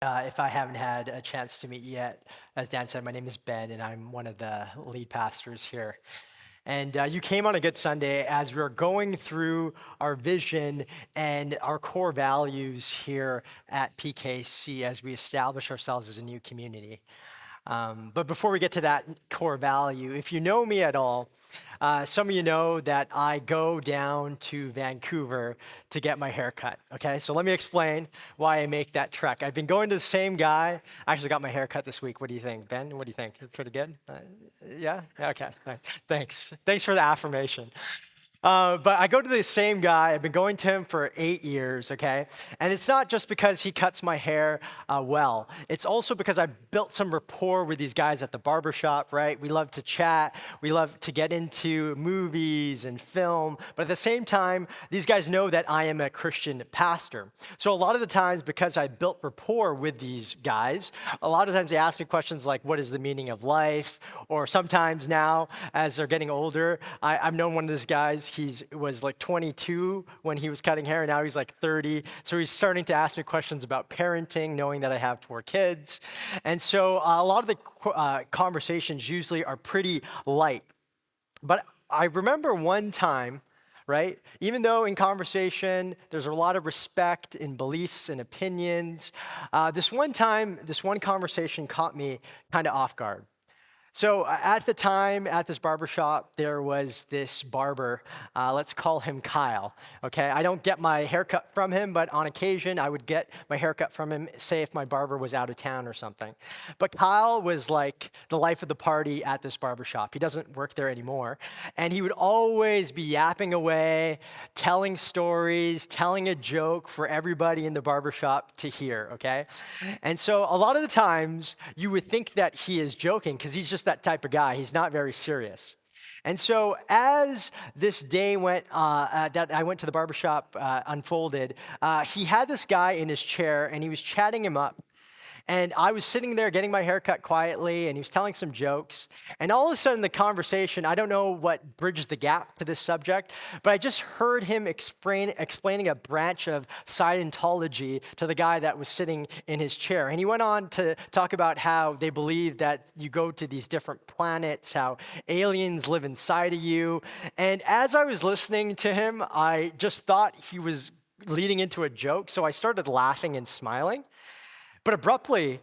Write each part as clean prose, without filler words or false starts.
If I haven't had a chance to meet you yet, as Dan said, my name is Ben, and I'm one of the lead pastors here. And you came on a good Sunday as we were going through our vision and our core values here at PKC as we establish ourselves as a new community. But before we get to that core value, if you know me at all, some of you know that I go down to Vancouver to get my hair cut. Okay, so let me explain why I make that trek. I've been going to the same guy. I actually got my hair cut this week. What do you think, Ben? What do you think? Pretty good? Yeah? Okay. All right. Thanks. Thanks for the affirmation. But I go to the same guy. I've been going to him for 8 years, okay? And it's not just because he cuts my hair well. It's also because I built some rapport with these guys at the barbershop, right? We love to chat. We love to get into movies and film. But at the same time, these guys know that I am a Christian pastor. So a lot of the times, because I built rapport with these guys, a lot of times they ask me questions like, what is the meaning of life? Or sometimes now, as they're getting older, I've known one of these guys. He was like 22 when he was cutting hair, and now he's like 30. So he's starting to ask me questions about parenting, knowing that I have 4 kids. And so a lot of the conversations usually are pretty light. But I remember one time, right? Even though in conversation there's a lot of respect in beliefs and opinions, this one time, this one conversation caught me kind of off guard. So at the time, at this barber shop, there was this barber. Let's call him Kyle. Okay, I don't get my haircut from him, but on occasion I would get my haircut from him. Say if my barber was out of town or something. But Kyle was like the life of the party at this barber shop. He doesn't work there anymore, and he would always be yapping away, telling stories, telling a joke for everybody in the barber shop to hear. Okay, and so a lot of the times you would think that he is joking because he's just that type of guy. He's not very serious. And so as this day that I went to the barbershop unfolded, he had this guy in his chair and he was chatting him up. And I was sitting there getting my hair cut quietly, and he was telling some jokes. And all of a sudden, the conversation, I don't know what bridges the gap to this subject, but I just heard him explaining a branch of Scientology to the guy that was sitting in his chair. And he went on to talk about how they believe that you go to these different planets, how aliens live inside of you. And as I was listening to him, I just thought he was leading into a joke. So I started laughing and smiling. But abruptly,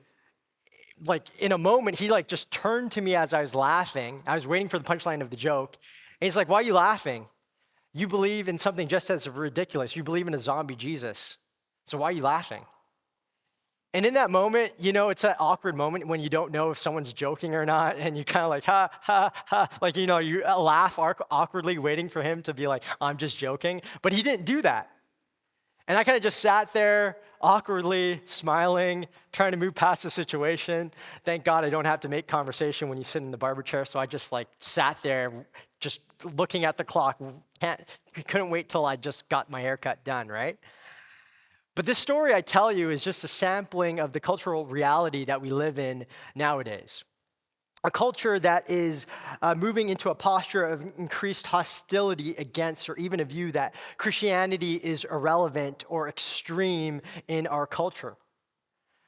like in a moment, he like just turned to me as I was laughing. I was waiting for the punchline of the joke. And he's like, why are you laughing? You believe in something just as ridiculous. You believe in a zombie Jesus. So why are you laughing? And in that moment, you know, it's that awkward moment when you don't know if someone's joking or not. And you kind of like, ha, ha, ha. Like, you know, you laugh awkwardly waiting for him to be like, I'm just joking. But he didn't do that. And I kind of just sat there awkwardly, smiling, trying to move past the situation. Thank God I don't have to make conversation when you sit in the barber chair. So I just like sat there just looking at the clock. Couldn't wait till I just got my haircut done, right? But this story I tell you is just a sampling of the cultural reality that we live in nowadays. A culture that is moving into a posture of increased hostility against, or even a view that Christianity is irrelevant or extreme in our culture.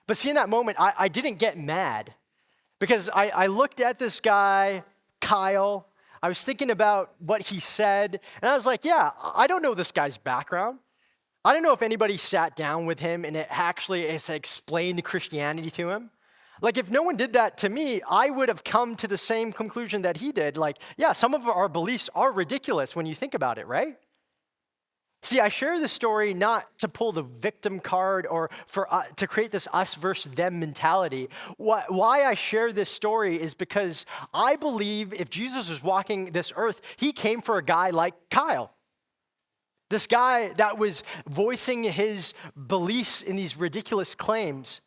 But see, in that moment, I didn't get mad because I looked at this guy, Kyle. I was thinking about what he said, and I was like, yeah, I don't know this guy's background. I don't know if anybody sat down with him and it actually has explained Christianity to him. Like, if no one did that to me, I would have come to the same conclusion that he did. Like, yeah, some of our beliefs are ridiculous when you think about it, right? See, I share this story not to pull the victim card or to create this us versus them mentality. Why I share this story is because I believe if Jesus was walking this earth, he came for a guy like Kyle. This guy that was voicing his beliefs in these ridiculous claims.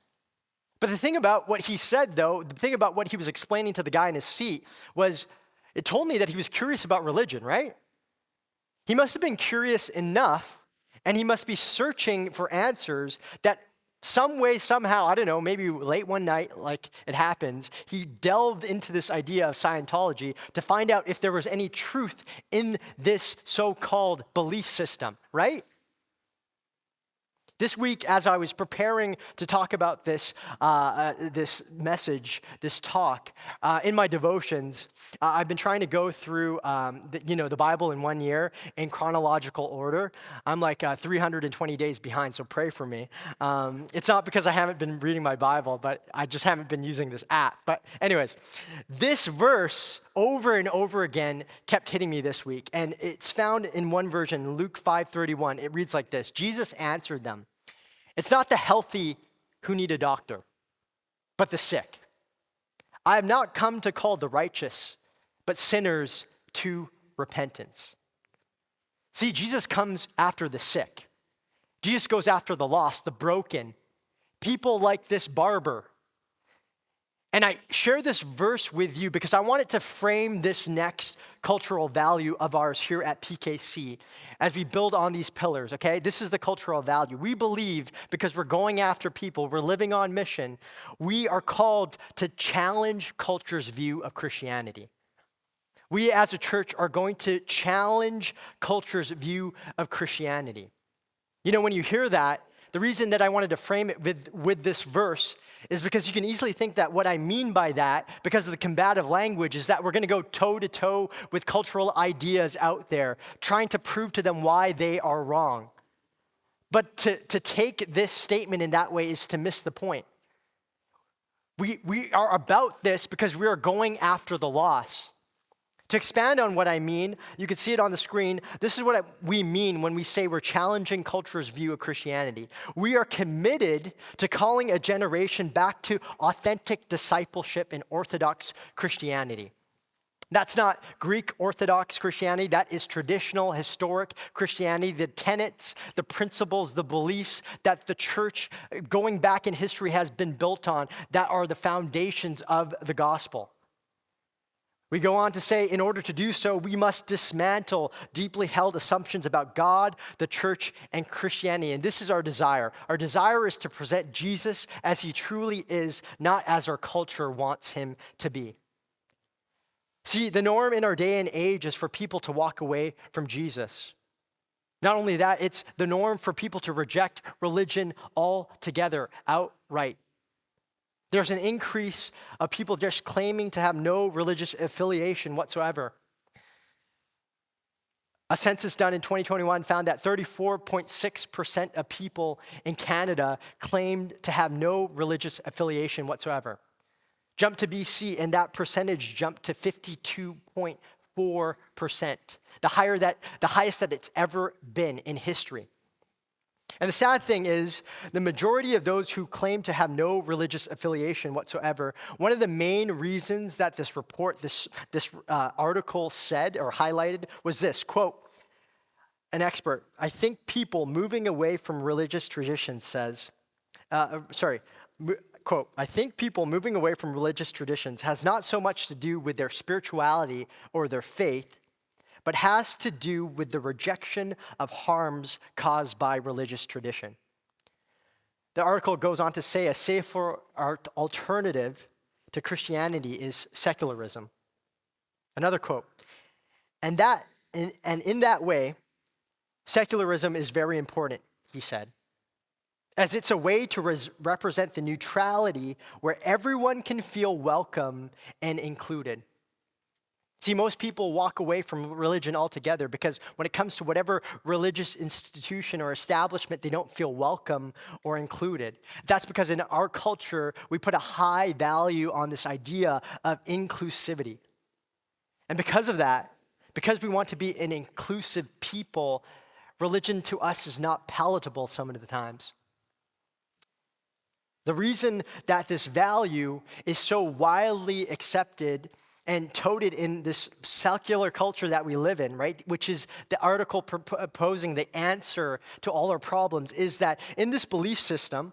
But the thing about what he said, though, the thing about what he was explaining to the guy in his seat was it told me that he was curious about religion, right? He must have been curious enough, and he must be searching for answers that some way, somehow, I don't know, maybe late one night, like it happens, he delved into this idea of Scientology to find out if there was any truth in this so-called belief system, right? This week, as I was preparing to talk about this message, this talk, in my devotions, I've been trying to go through, the Bible in 1 year in chronological order. I'm like 320 days behind, so pray for me. It's not because I haven't been reading my Bible, but I just haven't been using this app. But anyways, this verse over and over again kept hitting me this week, and it's found in one version, Luke 5:31. It reads like this: Jesus answered them, "It's not the healthy who need a doctor, but the sick. I have not come to call the righteous, but sinners to repentance." See, Jesus comes after the sick. Jesus goes after the lost, the broken, people like this barber. And I share this verse with you because I want it to frame this next cultural value of ours here at PKC as we build on these pillars, okay? This is the cultural value. We believe, because we're going after people, we're living on mission, we are called to challenge culture's view of Christianity. We as a church are going to challenge culture's view of Christianity. You know, when you hear that, the reason that I wanted to frame it with this verse is because you can easily think that what I mean by that, because of the combative language, is that we're going to go toe-to-toe with cultural ideas out there, trying to prove to them why they are wrong. But to take this statement in that way is to miss the point. We are about this because we are going after the lost. To expand on what I mean, you can see it on the screen. This is what we mean when we say we're challenging culture's view of Christianity. We are committed to calling a generation back to authentic discipleship in orthodox Christianity. That's not Greek Orthodox Christianity. That is traditional, historic Christianity, the tenets, the principles, the beliefs that the church going back in history has been built on, that are the foundations of the gospel. We go on to say, in order to do so, we must dismantle deeply held assumptions about God, the church, and Christianity. And this is our desire. Our desire is to present Jesus as he truly is, not as our culture wants him to be. See, the norm in our day and age is for people to walk away from Jesus. Not only that, it's the norm for people to reject religion altogether, outright. There's an increase of people just claiming to have no religious affiliation whatsoever. A census done in 2021 found that 34.6% of people in Canada claimed to have no religious affiliation whatsoever. Jump to BC, and that percentage jumped to 52.4%, the highest that it's ever been in history. And the sad thing is, the majority of those who claim to have no religious affiliation whatsoever, one of the main reasons that this report, this article said or highlighted was this, quote, an expert, "I think people moving away from religious traditions quote, I think people moving away from religious traditions has not so much to do with their spirituality or their faith, but has to do with the rejection of harms caused by religious tradition." The article goes on to say a safer alternative to Christianity is secularism. Another quote, and in that way, secularism is very important, he said, as it's a way to represent the neutrality where everyone can feel welcome and included. See, most people walk away from religion altogether because when it comes to whatever religious institution or establishment, they don't feel welcome or included. That's because in our culture, we put a high value on this idea of inclusivity. And because of that, because we want to be an inclusive people, religion to us is not palatable some of the times. The reason that this value is so widely accepted and toted in this secular culture that we live in, right, which is the article proposing the answer to all our problems, is that in this belief system,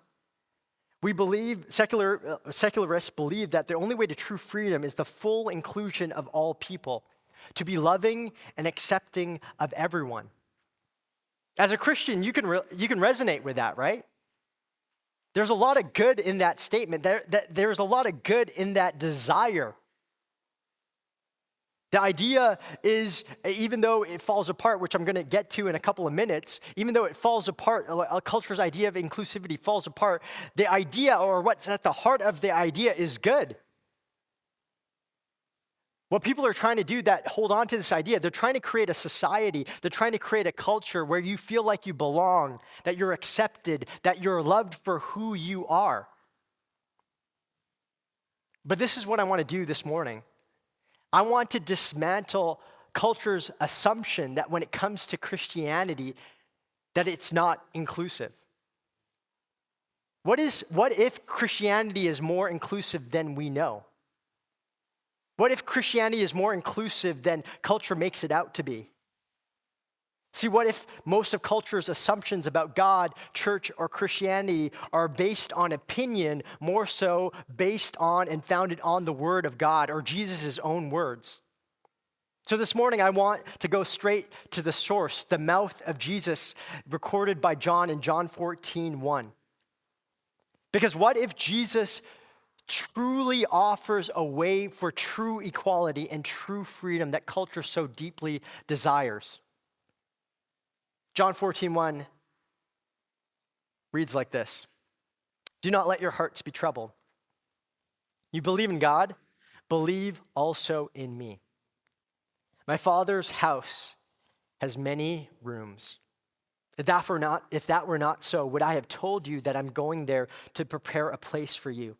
we believe, secularists believe that the only way to true freedom is the full inclusion of all people, to be loving and accepting of everyone. As a Christian, you can resonate with that, right? There's a lot of good in that statement. There's a lot of good in that desire. The idea is, even though it falls apart, which I'm going to get to in a couple of minutes, even though it falls apart, a culture's idea of inclusivity falls apart, the idea, or what's at the heart of the idea, is good. What people are trying to do that hold on to this idea, they're trying to create a society, they're trying to create a culture where you feel like you belong, that you're accepted, that you're loved for who you are. But this is what I want to do this morning. I want to dismantle culture's assumption that when it comes to Christianity, that it's not inclusive. What if Christianity is more inclusive than we know? What if Christianity is more inclusive than culture makes it out to be? See, what if most of culture's assumptions about God, church, or Christianity are based on opinion, more so based on and founded on the Word of God or Jesus' own words? So this morning, I want to go straight to the source, the mouth of Jesus, recorded by John in John 14:1. Because what if Jesus truly offers a way for true equality and true freedom that culture so deeply desires? John 14:1 reads like this: "Do not let your hearts be troubled. You believe in God, believe also in me. My Father's house has many rooms. If that were not so, would I have told you that I'm going there to prepare a place for you?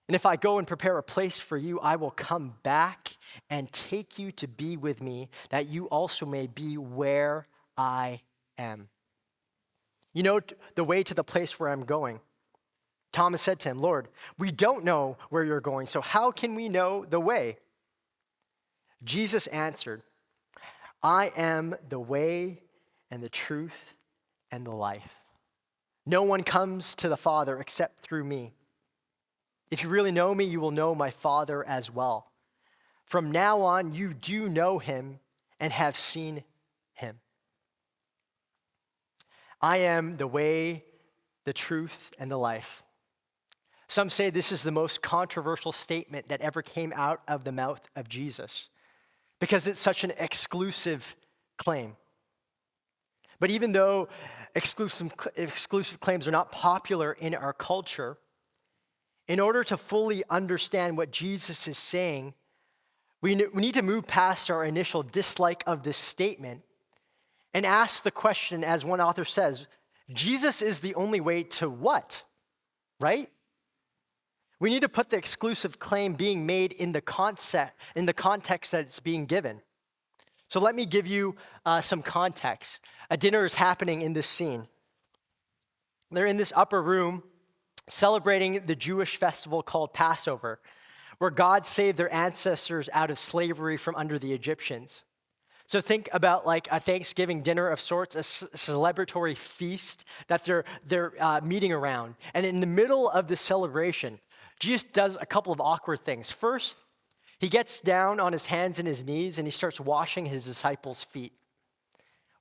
And if I go and prepare a place for you, I will come back and take you to be with me, that you also may be where I am." You know the way to the place where I'm going. Thomas said to him, "Lord, we don't know where you're going, so how can we know the way?" Jesus answered, "I am the way and the truth and the life. No one comes to the Father except through me. If you really know me, you will know my Father as well. From now on, you do know him and have seen him. I am the way, the truth, and the life." Some say this is the most controversial statement that ever came out of the mouth of Jesus because it's such an exclusive claim. But even though exclusive claims are not popular in our culture, in order to fully understand what Jesus is saying, we need to move past our initial dislike of this statement and ask the question, as one author says, Jesus is the only way to what? Right? We need to put the exclusive claim being made in the context that it's being given. So let me give you some context. A dinner is happening in this scene. They're in this upper room celebrating the Jewish festival called Passover, where God saved their ancestors out of slavery from under the Egyptians. So think about like a Thanksgiving dinner of sorts, a celebratory feast that they're meeting around. And in the middle of the celebration, Jesus does a couple of awkward things. First, he gets down on his hands and his knees and he starts washing his disciples' feet,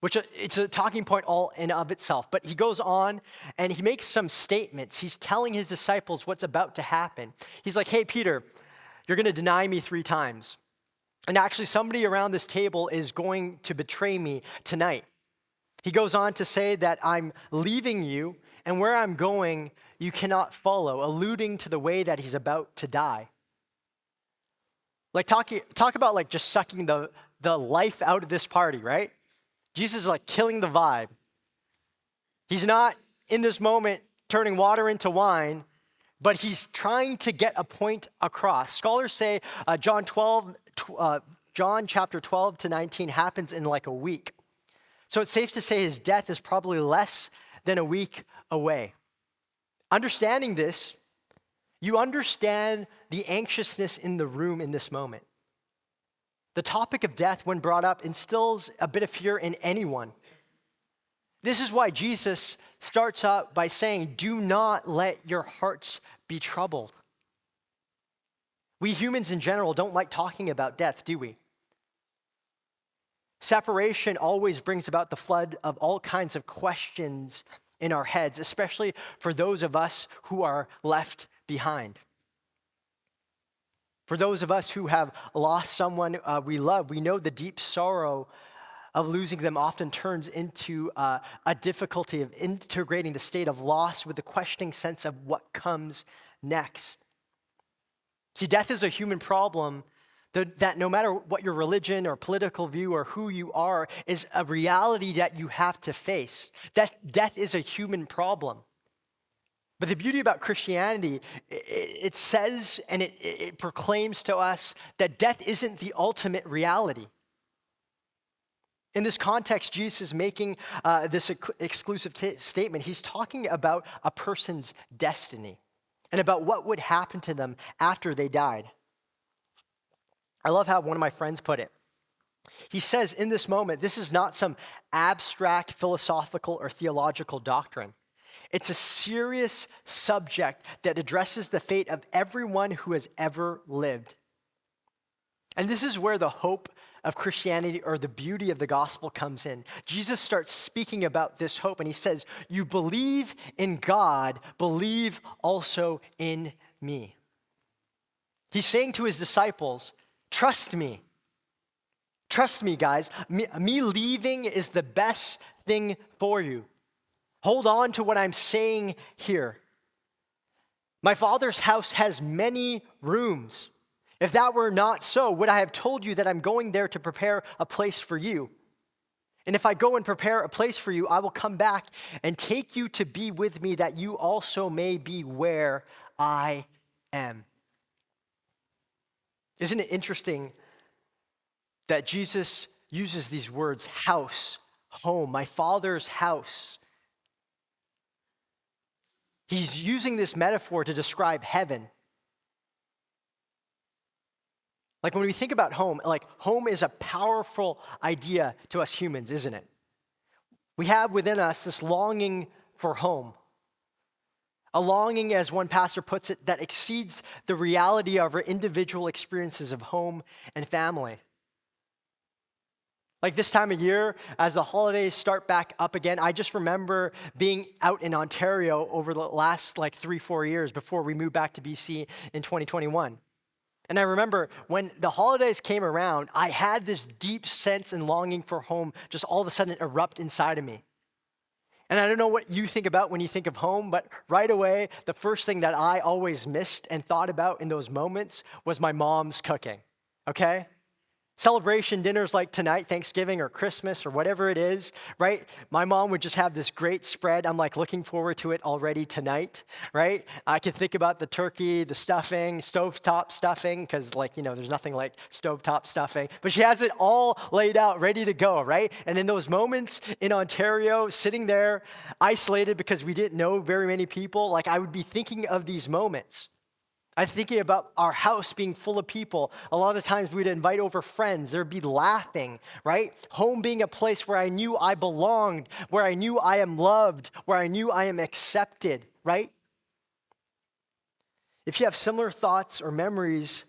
which it's a talking point all in of itself. But he goes on and he makes some statements. He's telling his disciples what's about to happen. He's like, "Hey, Peter, you're going to deny me 3 times. And actually, somebody around this table is going to betray me tonight." He goes on to say that I'm leaving you, and where I'm going, you cannot follow, alluding to the way that he's about to die. Like talk about like just sucking the life out of this party, right? Jesus is like killing the vibe. He's not in this moment turning water into wine, but he's trying to get a point across. Scholars say John chapter 12 to 19 happens in like a week. So it's safe to say his death is probably less than a week away. Understanding this, you understand the anxiousness in the room in this moment. The topic of death, when brought up, instills a bit of fear in anyone. This is why Jesus starts out by saying, "Do not let your hearts be troubled." We humans in general don't like talking about death, do we? Separation always brings about the flood of all kinds of questions in our heads, especially for those of us who are left behind. For those of us who have lost someone we love, we know the deep sorrow of losing them often turns into a difficulty of integrating the state of loss with the questioning sense of what comes next. See, death is a human problem that no matter what your religion or political view or who you are, is a reality that you have to face. Death is a human problem. But the beauty about Christianity, it says and it proclaims to us that death isn't the ultimate reality. In this context, Jesus is making this exclusive statement. He's talking about a person's destiny and about what would happen to them after they died. I love how one of my friends put it. He says in this moment, this is not some abstract philosophical or theological doctrine. It's a serious subject that addresses the fate of everyone who has ever lived. And this is where the hope of Christianity or the beauty of the gospel comes in. Jesus starts speaking about this hope and he says, you believe in God, believe also in me. He's saying to his disciples, trust me. Trust me, guys. Me leaving is the best thing for you. Hold on to what I'm saying here. My Father's house has many rooms. If that were not so, would I have told you that I'm going there to prepare a place for you? And if I go and prepare a place for you, I will come back and take you to be with me, that you also may be where I am. Isn't it interesting that Jesus uses these words, house, home, my Father's house? He's using this metaphor to describe heaven. Like when we think about home, like home is a powerful idea to us humans, isn't it? We have within us this longing for home. A longing, as one pastor puts it, that exceeds the reality of our individual experiences of home and family. Like this time of year, as the holidays start back up again, I just remember being out in Ontario over the last 3-4 years before we moved back to BC in 2021. And I remember when the holidays came around, I had this deep sense and longing for home just all of a sudden erupt inside of me. And I don't know what you think about when you think of home, but right away, the first thing that I always missed and thought about in those moments was my mom's cooking, okay? Celebration dinners like tonight, Thanksgiving or Christmas or whatever it is, right? My mom would just have this great spread. I'm looking forward to it already tonight, right? I can think about the turkey, the stuffing, stovetop stuffing, because there's nothing like stovetop stuffing. But she has it all laid out, ready to go, right? And in those moments in Ontario, sitting there, isolated because we didn't know very many people, I would be thinking of these moments. I'm thinking about our house being full of people. A lot of times we'd invite over friends. There'd be laughing, right? Home being a place where I knew I belonged, where I knew I am loved, where I knew I am accepted, right? If you have similar thoughts or memories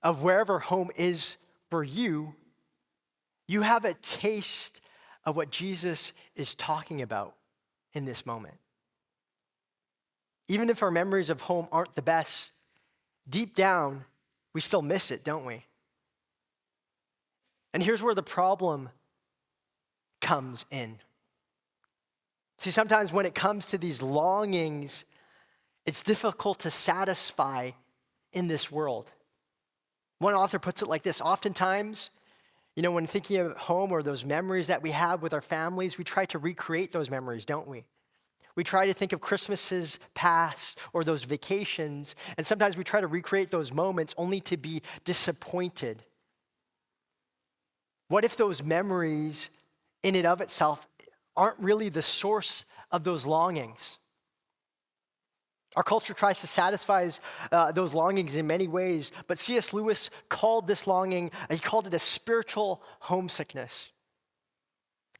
of wherever home is for you, you have a taste of what Jesus is talking about in this moment. Even if our memories of home aren't the best, deep down, we still miss it, don't we? And here's where the problem comes in. See, sometimes when it comes to these longings, it's difficult to satisfy in this world. One author puts it like this: oftentimes, when thinking of home or those memories that we have with our families, we try to recreate those memories, don't we? We try to think of Christmases past or those vacations, and sometimes we try to recreate those moments only to be disappointed. What if those memories in and of itself aren't really the source of those longings? Our culture tries to satisfy those longings in many ways, but C.S. Lewis called this longing, he called it a spiritual homesickness.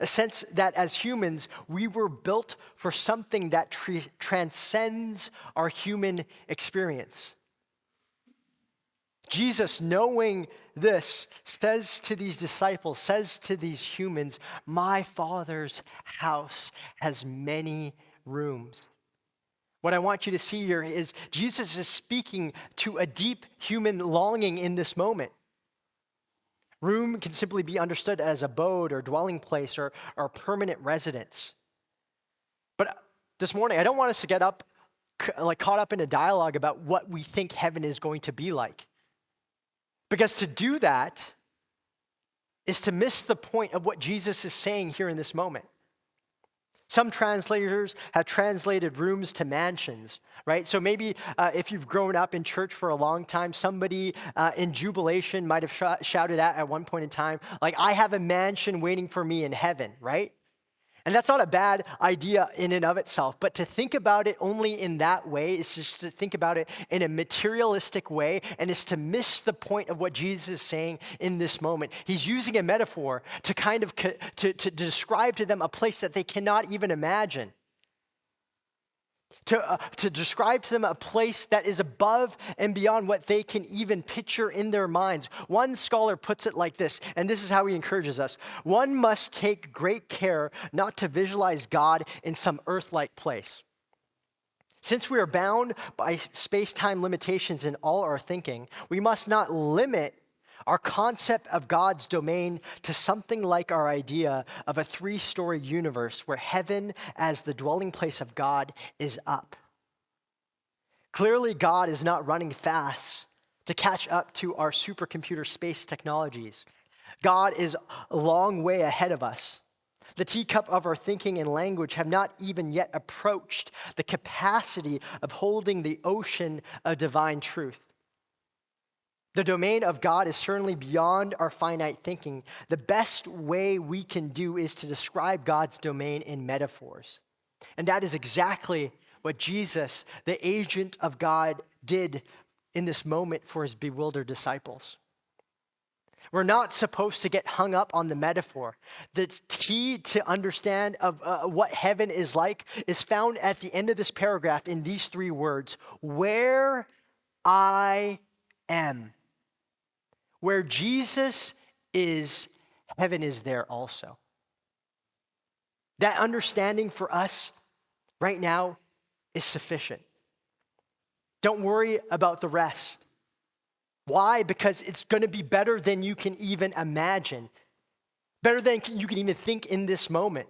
A sense that as humans, we were built for something that transcends our human experience. Jesus, knowing this, says to these disciples, says to these humans, my Father's house has many rooms. What I want you to see here is Jesus is speaking to a deep human longing in this moment. Room can simply be understood as abode or dwelling place or permanent residence. But this morning, I don't want us to get caught up in a dialogue about what we think heaven is going to be like. Because to do that is to miss the point of what Jesus is saying here in this moment. Some translators have translated rooms to mansions, right? So maybe if you've grown up in church for a long time, somebody in jubilation might have shouted at one point in time, like, I have a mansion waiting for me in heaven, right? And that's not a bad idea in and of itself, but to think about it only in that way is just to think about it in a materialistic way, and is to miss the point of what Jesus is saying in this moment. He's using a metaphor to kind of to describe to them a place that they cannot even imagine. To describe to them a place that is above and beyond what they can even picture in their minds. One scholar puts it like this, and this is how he encourages us. One must take great care not to visualize God in some earth-like place. Since we are bound by space-time limitations in all our thinking, we must not limit our concept of God's domain to something like our idea of a 3-story universe where heaven as the dwelling place of God is up. Clearly, God is not running fast to catch up to our supercomputer space technologies. God is a long way ahead of us. The teacup of our thinking and language have not even yet approached the capacity of holding the ocean of divine truth. The domain of God is certainly beyond our finite thinking. The best way we can do is to describe God's domain in metaphors. And that is exactly what Jesus, the agent of God, did in this moment for his bewildered disciples. We're not supposed to get hung up on the metaphor. The key to understand of what heaven is like is found at the end of this paragraph in these 3 words: where I am. Where Jesus is, heaven is there also. That understanding for us right now is sufficient. Don't worry about the rest. Why? Because it's going to be better than you can even imagine, better than you can even think in this moment.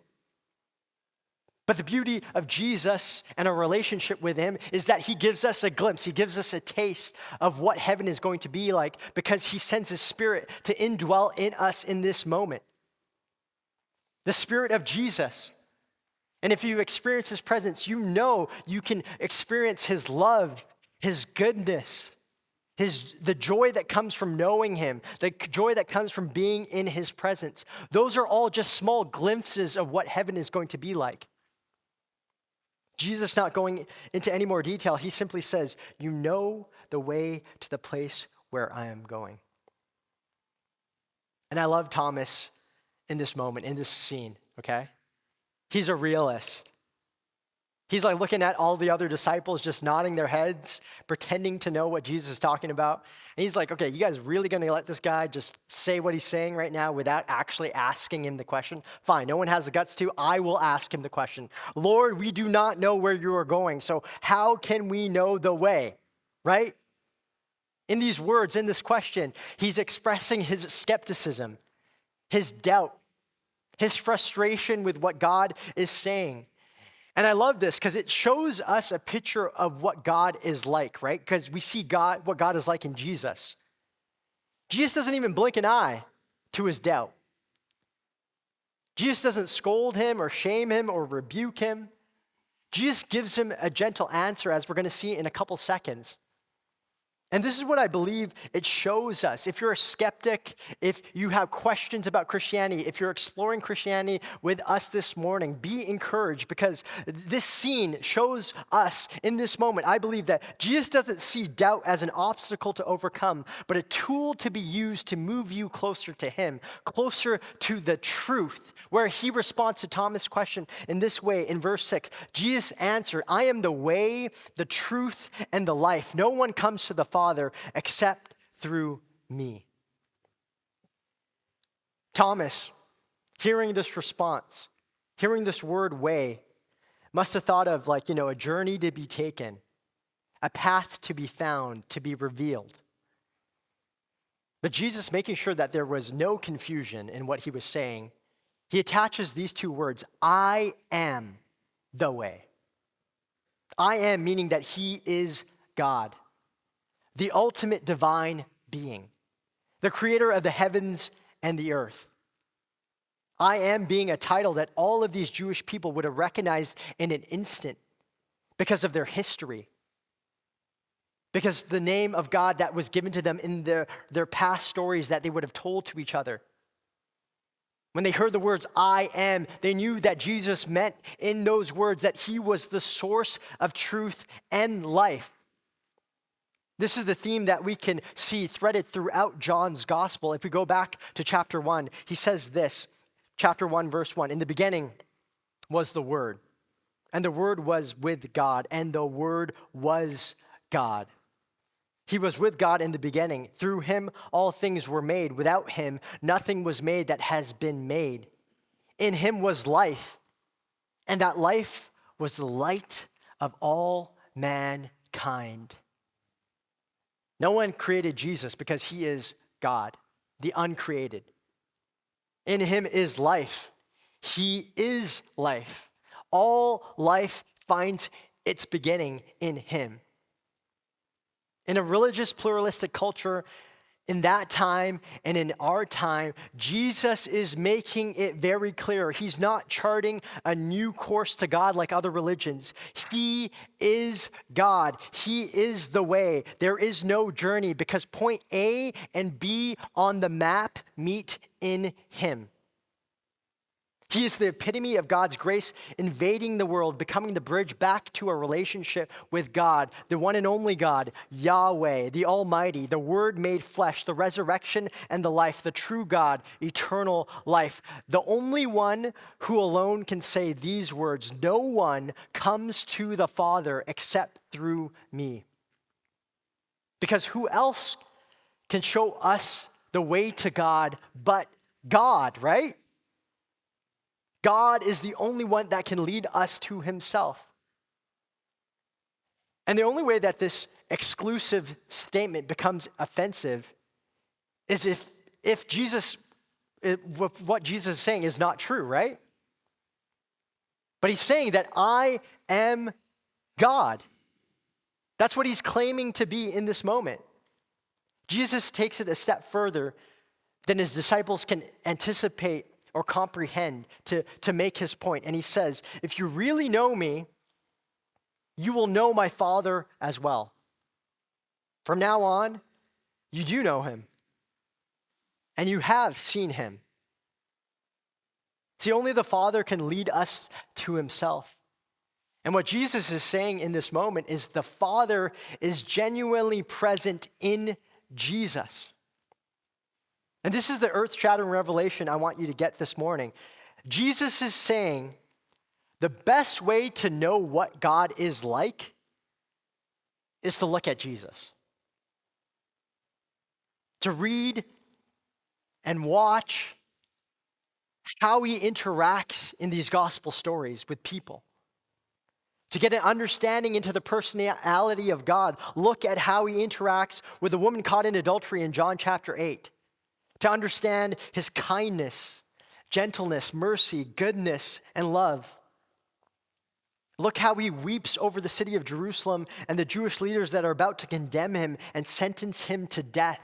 But the beauty of Jesus and our relationship with him is that he gives us a glimpse. He gives us a taste of what heaven is going to be like because he sends his Spirit to indwell in us in this moment. The Spirit of Jesus. And if you experience his presence, you know you can experience his love, his goodness, the joy that comes from knowing him, the joy that comes from being in his presence. Those are all just small glimpses of what heaven is going to be like. Jesus not going into any more detail. He simply says, you know the way to the place where I am going. And I love Thomas in this moment, in this scene, okay? He's a realist. He's like looking at all the other disciples just nodding their heads, pretending to know what Jesus is talking about. And he's like, okay, you guys really gonna let this guy just say what he's saying right now without actually asking him the question? Fine, no one has the guts to. I will ask him the question. Lord, we do not know where you are going, so how can we know the way, right? In these words, in this question, he's expressing his skepticism, his doubt, his frustration with what God is saying. And I love this because it shows us a picture of what God is like, right? Because we see God, what God is like in Jesus. Jesus doesn't even blink an eye to his doubt. Jesus doesn't scold him or shame him or rebuke him. Jesus gives him a gentle answer, as we're going to see in a couple seconds. And this is what I believe it shows us. If you're a skeptic, if you have questions about Christianity, if you're exploring Christianity with us this morning, be encouraged, because this scene shows us in this moment, I believe, that Jesus doesn't see doubt as an obstacle to overcome, but a tool to be used to move you closer to him, closer to the truth, where he responds to Thomas' question in this way in verse 6. Jesus answered, I am the way, the truth, and the life. No one comes to the Father except through me. Thomas, hearing this response, hearing this word way, must have thought of like, a journey to be taken, a path to be found, to be revealed. But Jesus, making sure that there was no confusion in what he was saying, he attaches these two words, I am the way. I am, meaning that he is God, the ultimate divine being, the creator of the heavens and the earth. I am being a title that all of these Jewish people would have recognized in an instant because of their history, because the name of God that was given to them in their past stories that they would have told to each other. When they heard the words, I am, they knew that Jesus meant in those words that he was the source of truth and life. This is the theme that we can see threaded throughout John's gospel. If we go back to chapter 1, he says this, chapter 1, verse 1, in the beginning was the Word, and the Word was with God, and the Word was God. He was with God in the beginning. Through him, all things were made. Without him, nothing was made that has been made. In him was life, and that life was the light of all mankind. No one created Jesus because he is God, the uncreated. In him is life. He is life. All life finds its beginning in him. In a religious pluralistic culture, in that time and in our time, Jesus is making it very clear. He's not charting a new course to God like other religions. He is God. He is the way. There is no journey because point A and B on the map meet in him. He is the epitome of God's grace invading the world, becoming the bridge back to a relationship with God, the one and only God, Yahweh, the Almighty, the Word made flesh, the resurrection and the life, the true God, eternal life. The only one who alone can say these words, no one comes to the Father except through me. Because who else can show us the way to God but God, right? God is the only one that can lead us to himself. And the only way that this exclusive statement becomes offensive is if what Jesus is saying is not true, right? But he's saying that I am God. That's what he's claiming to be in this moment. Jesus takes it a step further than his disciples can anticipate or comprehend to make his point. And he says, if you really know me, you will know my Father as well. From now on, you do know him, and you have seen him. See, only the Father can lead us to himself. And what Jesus is saying in this moment is the Father is genuinely present in Jesus. And this is the earth-shattering revelation I want you to get this morning. Jesus is saying the best way to know what God is like is to look at Jesus. To read and watch how he interacts in these gospel stories with people. To get an understanding into the personality of God, look at how he interacts with the woman caught in adultery in John chapter 8. To understand his kindness, gentleness, mercy, goodness, and love. Look how he weeps over the city of Jerusalem and the Jewish leaders that are about to condemn him and sentence him to death.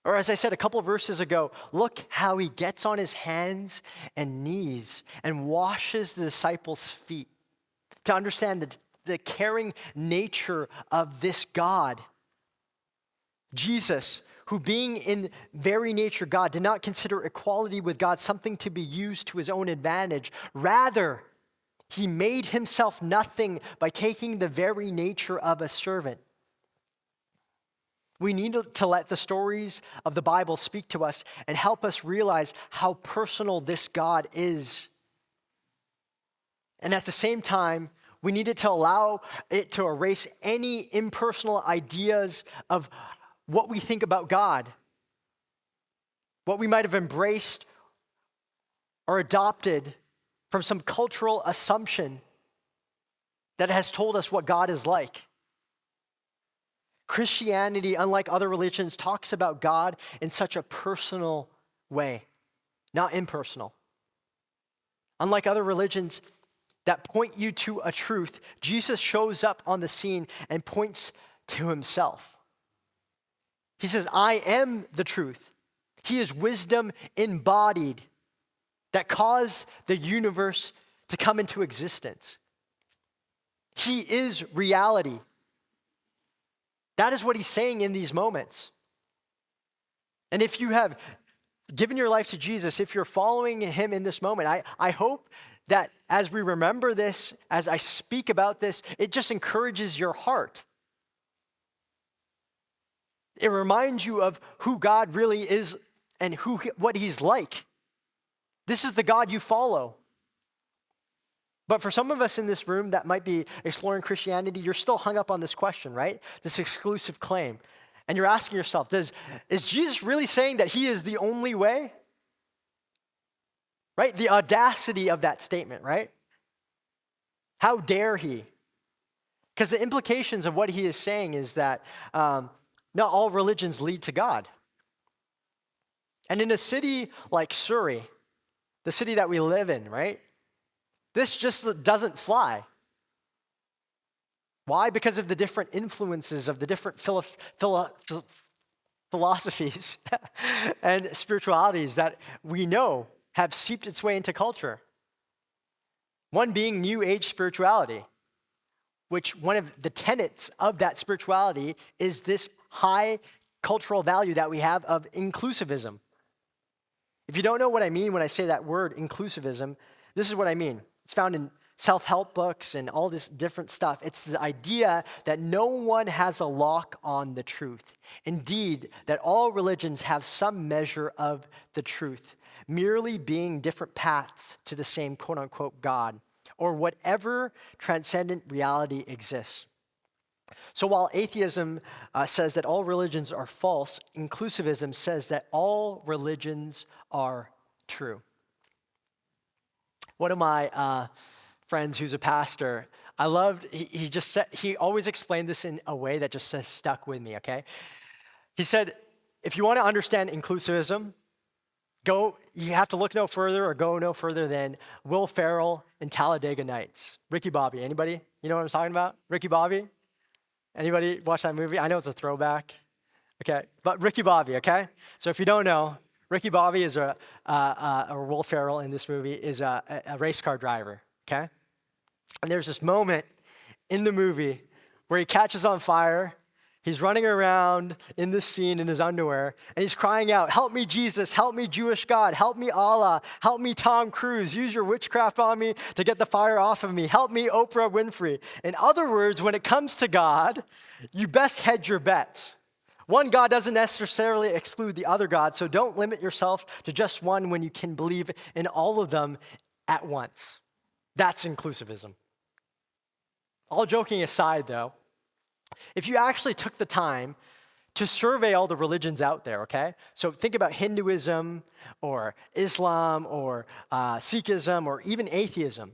Or as I said a couple of verses ago, look how he gets on his hands and knees and washes the disciples' feet. To understand the caring nature of this God. Jesus, who being in very nature God, did not consider equality with God something to be used to his own advantage. Rather, he made himself nothing by taking the very nature of a servant. We need to let the stories of the Bible speak to us and help us realize how personal this God is. And at the same time, we needed to allow it to erase any impersonal ideas of what we think about God, what we might have embraced or adopted from some cultural assumption that has told us what God is like. Christianity, unlike other religions, talks about God in such a personal way, not impersonal. Unlike other religions that point you to a truth, Jesus shows up on the scene and points to himself. He says, I am the truth. He is wisdom embodied that caused the universe to come into existence. He is reality. That is what he's saying in these moments. And if you have given your life to Jesus, if you're following him in this moment, I hope that as we remember this, as I speak about this, it just encourages your heart. It reminds you of who God really is and what he's like. This is the God you follow. But for some of us in this room that might be exploring Christianity, you're still hung up on this question, right? This exclusive claim. And you're asking yourself, is Jesus really saying that he is the only way? Right? The audacity of that statement, right? How dare he? Because the implications of what he is saying is that not all religions lead to God. And in a city like Surrey, the city that we live in, right? This just doesn't fly. Why? Because of the different influences of the different philosophies and spiritualities that we know have seeped its way into culture. One being New Age spirituality, which one of the tenets of that spirituality is this high cultural value that we have of inclusivism. If you don't know what I mean when I say that word, inclusivism, this is what I mean. It's found in self-help books and all this different stuff. It's the idea that no one has a lock on the truth. Indeed, that all religions have some measure of the truth, merely being different paths to the same quote-unquote God, or whatever transcendent reality exists. So while atheism says that all religions are false, inclusivism says that all religions are true. One of my friends who's a pastor, I loved, he always explained this in a way that just stuck with me, okay? He said, if you want to understand inclusivism, you have to look no further or go no further than Will Ferrell in Talladega Nights. Ricky Bobby, anybody? You know what I'm talking about? Ricky Bobby? Anybody watch that movie? I know it's a throwback. Okay, but Ricky Bobby, okay? So if you don't know, Ricky Bobby is or Will Ferrell in this movie is a race car driver, okay? And there's this moment in the movie where he catches on fire. He's running around in this scene in his underwear, and he's crying out, help me, Jesus, help me, Jewish God, help me, Allah, help me, Tom Cruise, use your witchcraft on me to get the fire off of me, help me, Oprah Winfrey. In other words, when it comes to God, you best hedge your bets. One God doesn't necessarily exclude the other God, so don't limit yourself to just one when you can believe in all of them at once. That's inclusivism. All joking aside, though, if you actually took the time to survey all the religions out there, okay? So think about Hinduism or Islam or Sikhism or even atheism.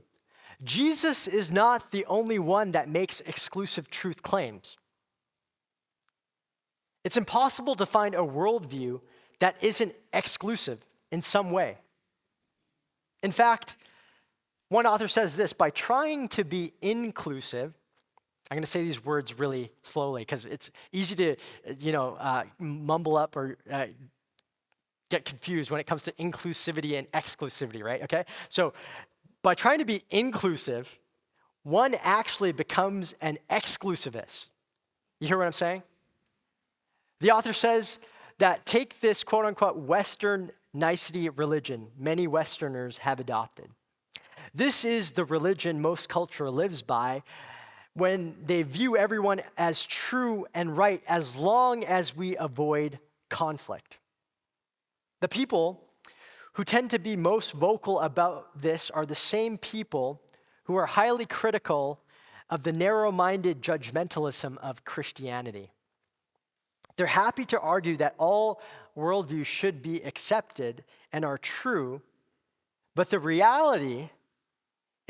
Jesus is not the only one that makes exclusive truth claims. It's impossible to find a worldview that isn't exclusive in some way. In fact, one author says this, by trying to be inclusive, I'm going to say these words really slowly because it's easy to, mumble up or get confused when it comes to inclusivity and exclusivity, right? Okay? So by trying to be inclusive, one actually becomes an exclusivist. You hear what I'm saying? The author says that take this quote unquote Western nicety religion many Westerners have adopted. This is the religion most culture lives by when they view everyone as true and right as long as we avoid conflict. The people who tend to be most vocal about this are the same people who are highly critical of the narrow-minded judgmentalism of Christianity. They're happy to argue that all worldviews should be accepted and are true, but the reality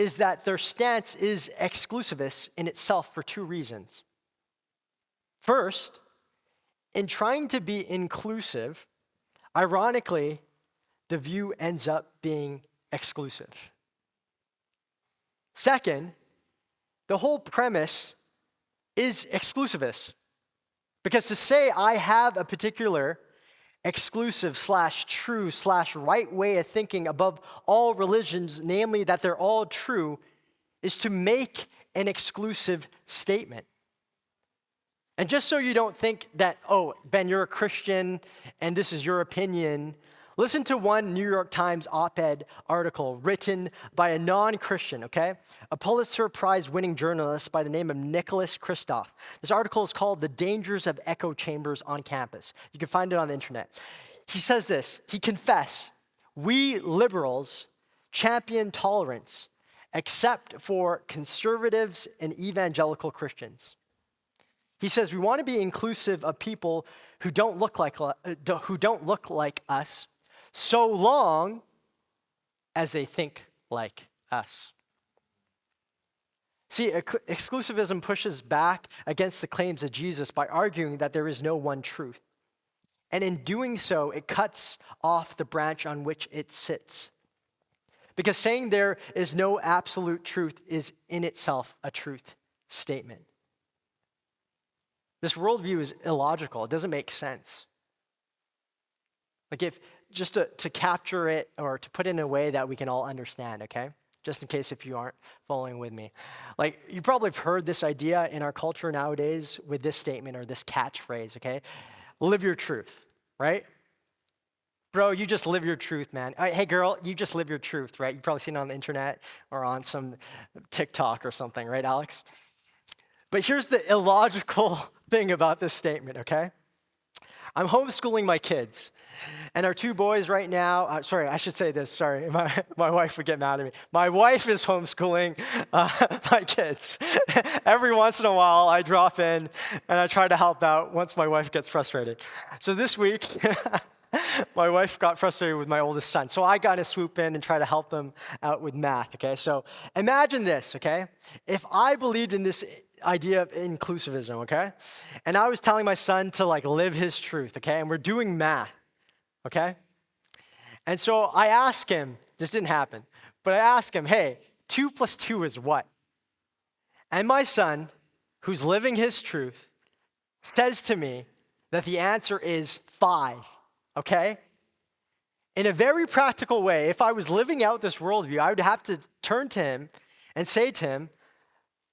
is that their stance is exclusivist in itself for two reasons. First, in trying to be inclusive, ironically, the view ends up being exclusive. Second, the whole premise is exclusivist. Because to say I have a particular exclusive / true / right way of thinking above all religions, namely that they're all true, is to make an exclusive statement. And just so you don't think that, oh, Ben, you're a Christian and this is your opinion, listen to one New York Times op-ed article written by a non-Christian, okay? A Pulitzer Prize winning journalist by the name of Nicholas Kristof. This article is called "The Dangers of Echo Chambers on Campus." You can find it on the internet. He says this, he confessed, "We liberals champion tolerance except for conservatives and evangelical Christians." He says, "We want to be inclusive of people who don't look like us, so long as they think like us." See, exclusivism pushes back against the claims of Jesus by arguing that there is no one truth. And in doing so, it cuts off the branch on which it sits. Because saying there is no absolute truth is in itself a truth statement. This worldview is illogical. It doesn't make sense. Like if, just to capture it or to put it in a way that we can all understand, okay? Just in case if you aren't following with me. Like you probably have heard this idea in our culture nowadays with this statement or this catchphrase, okay? Live your truth, right? Bro, you just live your truth, man. Hey girl, you just live your truth, right? You've probably seen it on the internet or on some TikTok or something, right, Alex? But here's the illogical thing about this statement, okay? I'm homeschooling my kids, and our two boys right now, I should say this, my wife would get mad at me. My wife is homeschooling my kids. Every once in a while, I drop in, and I try to help out once my wife gets frustrated. So this week, my wife got frustrated with my oldest son, so I got to swoop in and try to help them out with math, okay? So imagine this, okay? If I believed in this idea of inclusivism, okay? And I was telling my son to live his truth, okay? And we're doing math, okay? And so I asked him, this didn't happen, but I asked him, hey, 2 + 2 is what? And my son, who's living his truth, says to me that the answer is 5, okay? In a very practical way, if I was living out this worldview, I would have to turn to him and say to him,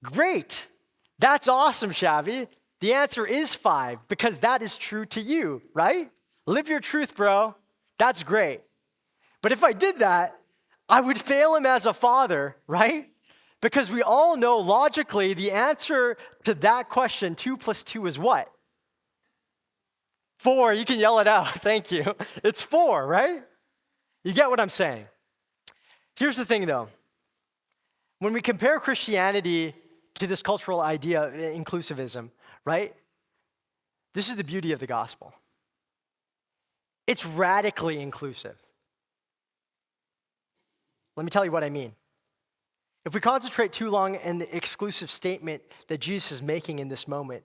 great, that's awesome, Shavi. The answer is 5 because that is true to you, right? Live your truth, bro. That's great. But if I did that, I would fail him as a father, right? Because we all know logically the answer to that question, 2 + 2 is what? 4, you can yell it out, thank you. It's 4, right? You get what I'm saying? Here's the thing though. When we compare Christianity to this cultural idea of inclusivism, right? This is the beauty of the gospel. It's radically inclusive. Let me tell you what I mean. If we concentrate too long on the exclusive statement that Jesus is making in this moment,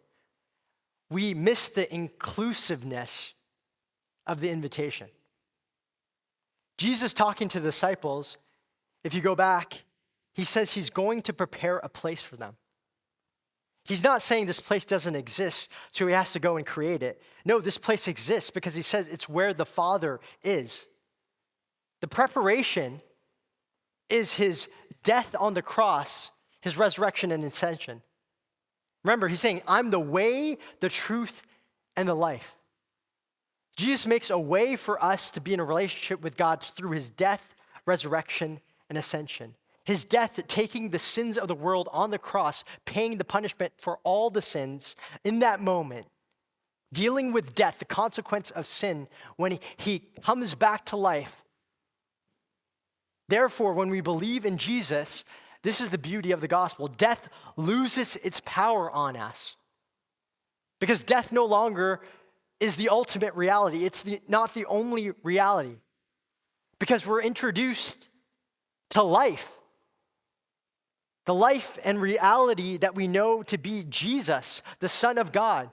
we miss the inclusiveness of the invitation. Jesus talking to the disciples, if you go back, he says he's going to prepare a place for them. He's not saying this place doesn't exist, so he has to go and create it. No, this place exists because he says it's where the Father is. The preparation is his death on the cross, his resurrection and ascension. Remember, he's saying, I'm the way, the truth, and the life. Jesus makes a way for us to be in a relationship with God through his death, resurrection, and ascension. His death, taking the sins of the world on the cross, paying the punishment for all the sins in that moment, dealing with death, the consequence of sin, when he comes back to life. Therefore, when we believe in Jesus, this is the beauty of the gospel. Death loses its power on us. Because death no longer is the ultimate reality. It's not the only reality. Because we're introduced to life. the life and reality that we know to be Jesus, the Son of God.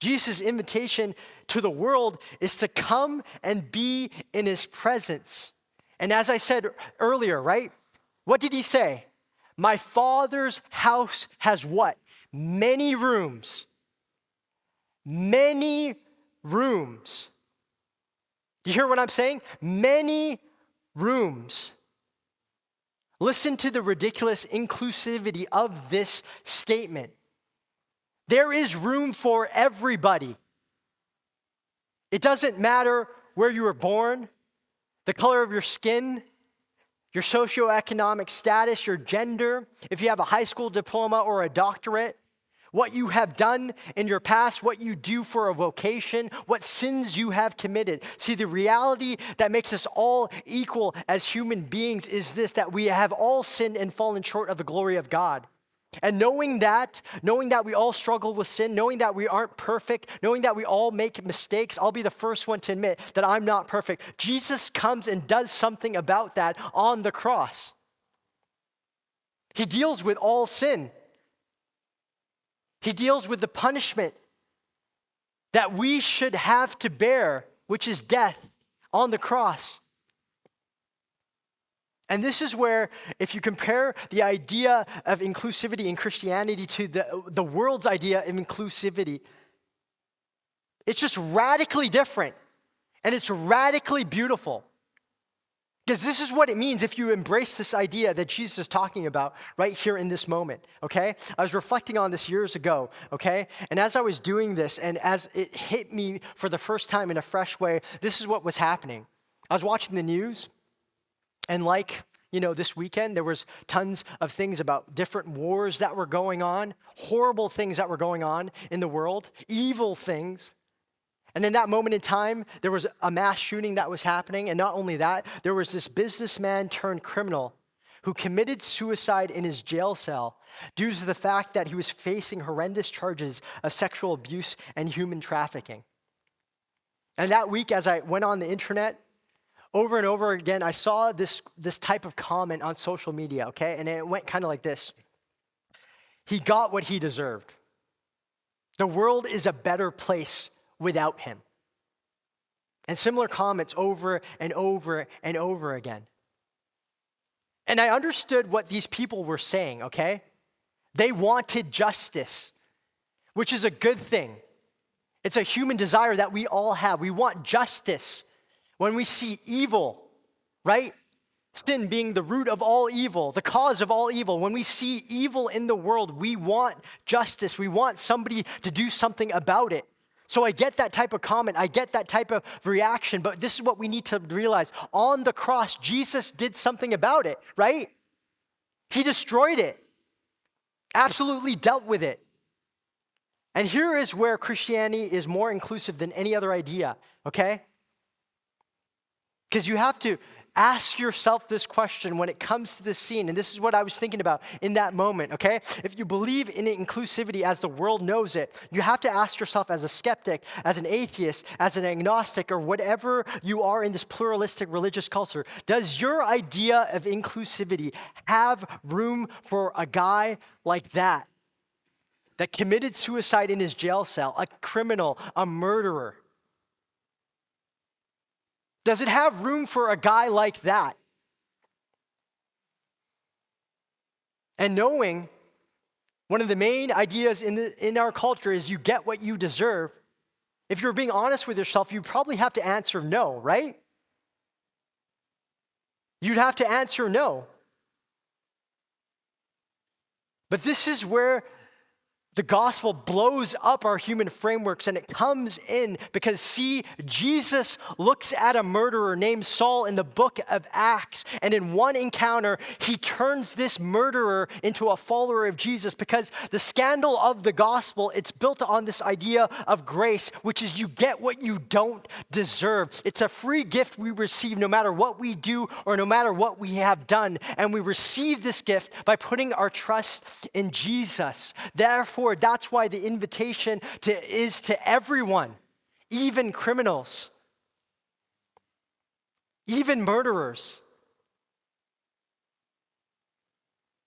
Jesus' invitation to the world is to come and be in his presence. And as I said earlier, right? What did he say? My Father's house has what? Many rooms. Many rooms. You hear what I'm saying? Many rooms. Listen to the ridiculous inclusivity of this statement. There is room for everybody. It doesn't matter where you were born, the color of your skin, your socioeconomic status, your gender, if you have a high school diploma or a doctorate, what you have done in your past, what you do for a vocation, what sins you have committed. See, the reality that makes us all equal as human beings is this, that we have all sinned and fallen short of the glory of God. And knowing that we all struggle with sin, knowing that we aren't perfect, knowing that we all make mistakes, I'll be the first one to admit that I'm not perfect. Jesus comes and does something about that on the cross. He deals with all sin. He deals with the punishment that we should have to bear, which is death on the cross. And this is where, if you compare the idea of inclusivity in Christianity to the world's idea of inclusivity, it's just radically different, and it's radically beautiful. Because this is what it means if you embrace this idea that Jesus is talking about right here in this moment, okay? I was reflecting on this years ago, okay? And as I was doing this, and as it hit me for the first time in a fresh way, this is what was happening. I was watching the news, and this weekend, there was tons of things about different wars that were going on, horrible things that were going on in the world, evil things. And in that moment in time, there was a mass shooting that was happening. And not only that, there was this businessman turned criminal who committed suicide in his jail cell due to the fact that he was facing horrendous charges of sexual abuse and human trafficking. And that week, as I went on the internet, over and over again, I saw this type of comment on social media, okay? And it went kind of like this. He got what he deserved. The world is a better place without him. And similar comments over and over and over again. And I understood what these people were saying, okay? They wanted justice, which is a good thing. It's a human desire that we all have. We want justice. When we see evil, right? Sin being the root of all evil, the cause of all evil. When we see evil in the world, we want justice. We want somebody to do something about it. So I get that type of comment. I get that type of reaction. But this is what we need to realize. On the cross, Jesus did something about it, right? He destroyed it. Absolutely dealt with it. And here is where Christianity is more inclusive than any other idea, okay? Because you have to ask yourself this question when it comes to this scene, and this is what I was thinking about in that moment, okay? If you believe in inclusivity as the world knows it, you have to ask yourself as a skeptic, as an atheist, as an agnostic, or whatever you are in this pluralistic religious culture, does your idea of inclusivity have room for a guy like that committed suicide in his jail cell, a criminal, a murderer? Does it have room for a guy like that? And knowing one of the main ideas in our culture is you get what you deserve. If you're being honest with yourself, you probably have to answer no, right? You'd have to answer no. But this is where the gospel blows up our human frameworks, and it comes in because, see, Jesus looks at a murderer named Saul in the book of Acts, and in one encounter, he turns this murderer into a follower of Jesus because the scandal of the gospel, it's built on this idea of grace, which is you get what you don't deserve. It's a free gift we receive no matter what we do or no matter what we have done, and we receive this gift by putting our trust in Jesus. Therefore, that's why the invitation is to everyone, even criminals, even murderers.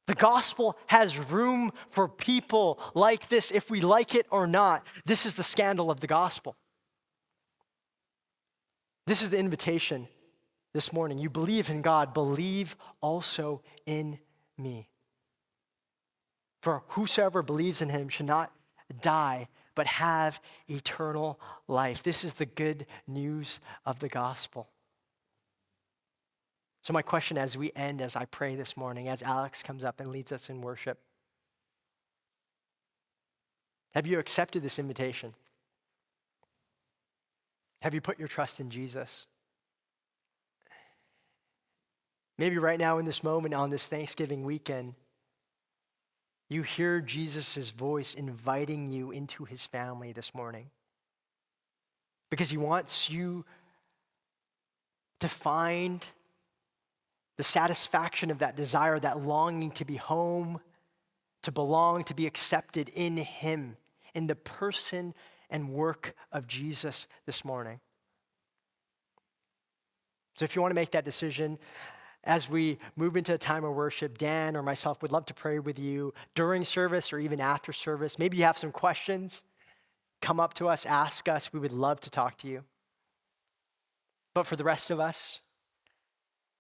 The gospel has room for people like this, if we like it or not. This is the scandal of the gospel. This is the invitation this morning. You believe in God, believe also in me. For whosoever believes in him should not die, but have eternal life. This is the good news of the gospel. So my question as we end, as I pray this morning, as Alex comes up and leads us in worship, have you accepted this invitation? Have you put your trust in Jesus? Maybe right now in this moment on this Thanksgiving weekend, you hear Jesus' voice inviting you into his family this morning because he wants you to find the satisfaction of that desire, that longing to be home, to belong, to be accepted in him, in the person and work of Jesus this morning. So if you want to make that decision, as we move into a time of worship, Dan or myself would love to pray with you during service or even after service. Maybe you have some questions. Come up to us, ask us. We would love to talk to you. But for the rest of us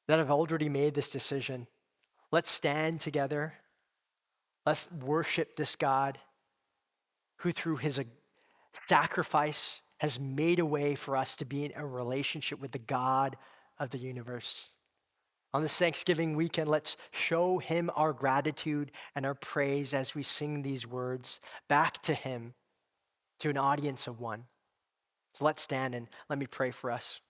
that have already made this decision, let's stand together. Let's worship this God who through his sacrifice has made a way for us to be in a relationship with the God of the universe. On this Thanksgiving weekend, let's show him our gratitude and our praise as we sing these words back to him, to an audience of one. So let's stand and let me pray for us.